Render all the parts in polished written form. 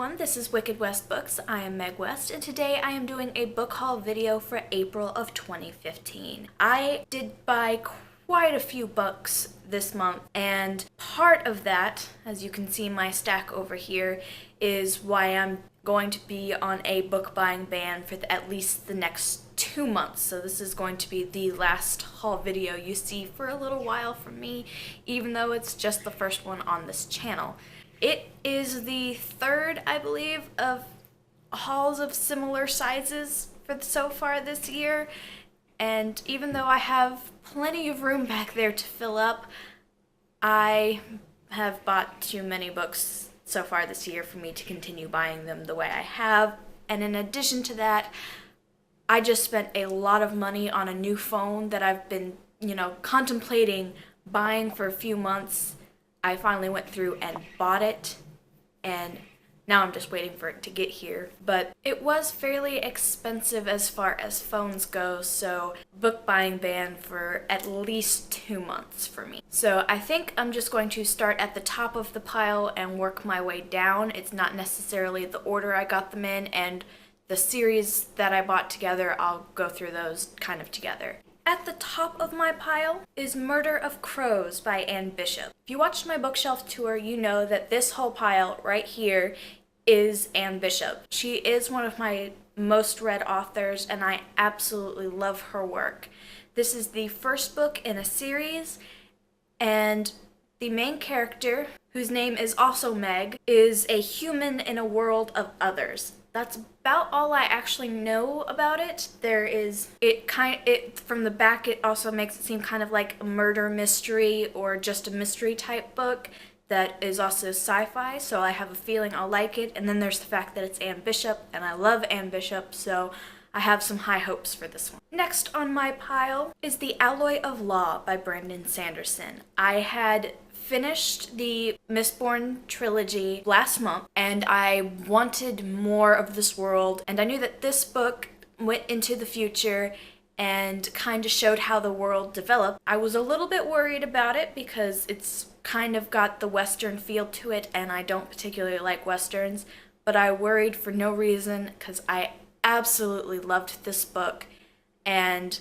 everyone, this is Wicked West Books. I am Meg West, and today I am doing a book haul video for April of 2015. I did buy quite a few books this month, and part of that, as you can see my stack over here, is why I'm going to be on a book buying ban for at least the next 2 months. So this is going to be the last haul video you see for a little while from me, even though it's just the first one on this channel. It is the third, I believe, of hauls of similar sizes for so far this year, and even though I have plenty of room back there to fill up, I have bought too many books so far this year for me to continue buying them the way I have. And in addition to that, I just spent a lot of money on a new phone that I've been, contemplating buying for a few months. I finally went through and bought it, and now I'm just waiting for it to get here. But it was fairly expensive as far as phones go, so book buying ban for at least 2 months for me. So I think I'm just going to start at the top of the pile and work my way down. It's not necessarily the order I got them in, and the series that I bought together, I'll go through those kind of together. At the top of my pile is Murder of Crows by Anne Bishop. If you watched my bookshelf tour, you know that this whole pile right here is Anne Bishop. She is one of my most read authors, and I absolutely love her work. This is the first book in a series, and the main character, whose name is also Meg, is a human in a world of others. That's about all I actually know about it. From the back, it also makes it seem kind of like a murder mystery or just a mystery type book that is also sci-fi, so I have a feeling I'll like it. And then there's the fact that it's Anne Bishop, and I love Anne Bishop, so I have some high hopes for this one. Next on my pile is The Alloy of Law by Brandon Sanderson. I had finished the Mistborn trilogy last month, and I wanted more of this world, and I knew that this book went into the future and kind of showed how the world developed. I was a little bit worried about it because it's kind of got the Western feel to it, and I don't particularly like Westerns, but I worried for no reason because I absolutely loved this book, and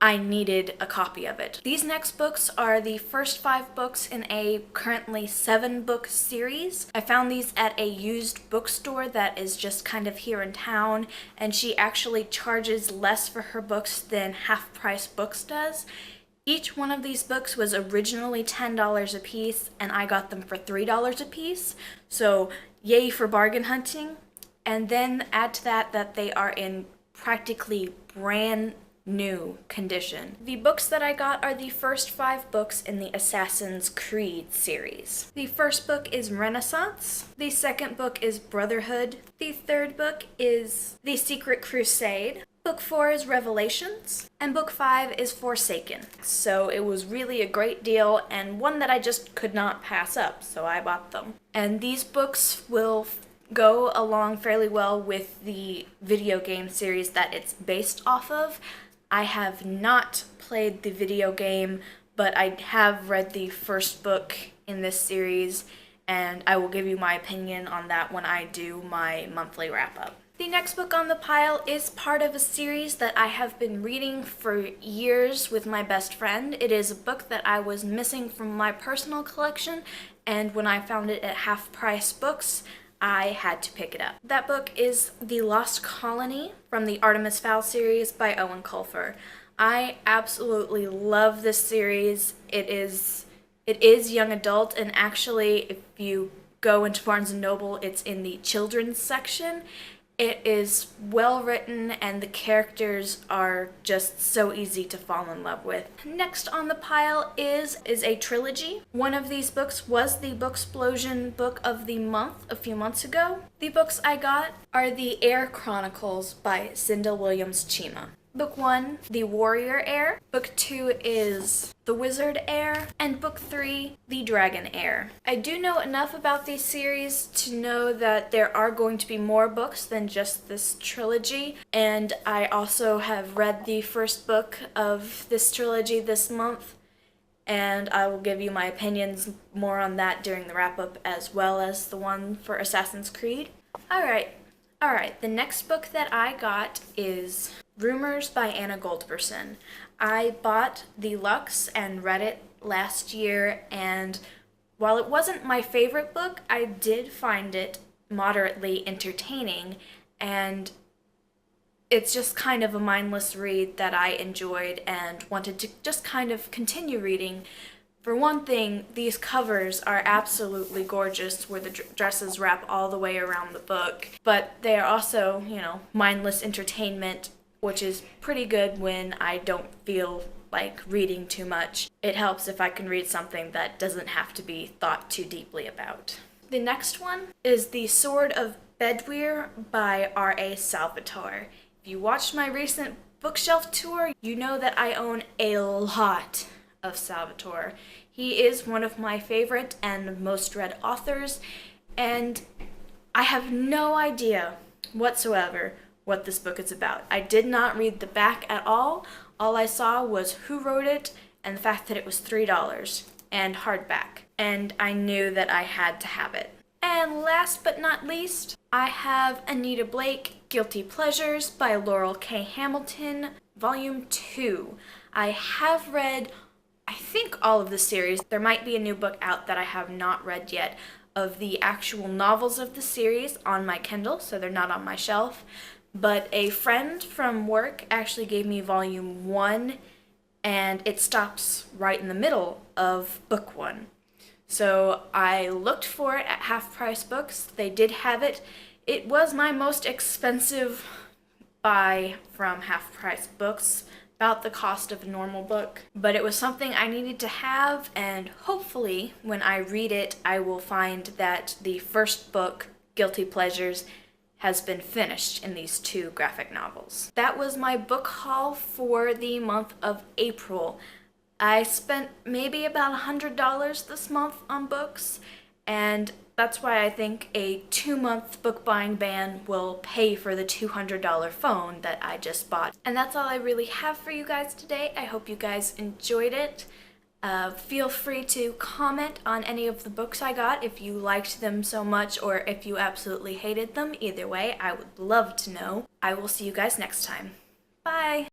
I needed a copy of it. These next books are the first 5 books in a currently 7-book series. I found these at a used bookstore that is just kind of here in town, and she actually charges less for her books than Half Price Books does. Each one of these books was originally $10 a piece, and I got them for $3 a piece, so yay for bargain hunting. And then add to that they are in practically brand new condition. The books that I got are the first 5 books in the Assassin's Creed series. The first book is Renaissance, the second book is Brotherhood, the third book is The Secret Crusade, book 4 is Revelations, and book 5 is Forsaken. So it was really a great deal, and one that I just could not pass up, so I bought them. And these books will go along fairly well with the video game series that it's based off of. I have not played the video game, but I have read the first book in this series, and I will give you my opinion on that when I do my monthly wrap-up. The next book on the pile is part of a series that I have been reading for years with my best friend. It is a book that I was missing from my personal collection, and when I found it at Half Price Books, I had to pick it up. That book is The Lost Colony from the Artemis Fowl series by Owen Colfer. I absolutely love this series. It is young adult, and actually if you go into Barnes & Noble, it's in the children's section. It is well written, and the characters are just so easy to fall in love with. Next on the pile is a trilogy. One of these books was the Booksplosion Book of the Month a few months ago. The books I got are The Air Chronicles by Cinda Williams Chima. Book 1, The Warrior Heir. Book 2 is The Wizard Heir. And Book 3, The Dragon Heir. I do know enough about these series to know that there are going to be more books than just this trilogy. And I also have read the first book of this trilogy this month, and I will give you my opinions more on that during the wrap-up, as well as the one for Assassin's Creed. Alright, the next book that I got is Rumors by Anna Goldberson. I bought the Lux and read it last year, and while it wasn't my favorite book, I did find it moderately entertaining, and it's just kind of a mindless read that I enjoyed and wanted to just kind of continue reading. For one thing, these covers are absolutely gorgeous where the dresses wrap all the way around the book, but they are also, mindless entertainment, which is pretty good when I don't feel like reading too much. It helps if I can read something that doesn't have to be thought too deeply about. The next one is The Sword of Bedwyr by R.A. Salvatore. If you watched my recent bookshelf tour, you know that I own a lot of Salvatore. He is one of my favorite and most read authors, and I have no idea whatsoever what this book is about. I did not read the back at all. All I saw was who wrote it and the fact that it was $3 and hardback, and I knew that I had to have it. And last but not least, I have Anita Blake, Guilty Pleasures by Laurel K. Hamilton, Volume 2. I have read, I think, all of the series. There might be a new book out that I have not read yet of the actual novels of the series on my Kindle, so they're not on my shelf. But a friend from work actually gave me Volume 1, and it stops right in the middle of Book 1. So I looked for it at Half Price Books. They did have it. It was my most expensive buy from Half Price Books, about the cost of a normal book. But it was something I needed to have, and hopefully when I read it, I will find that the first book, Guilty Pleasures, has been finished in these two graphic novels. That was my book haul for the month of April. I spent maybe about $100 this month on books, and that's why I think a 2-month book buying ban will pay for the $200 phone that I just bought. And that's all I really have for you guys today. I hope you guys enjoyed it. Feel free to comment on any of the books I got if you liked them so much or if you absolutely hated them. Either way, I would love to know. I will see you guys next time. Bye!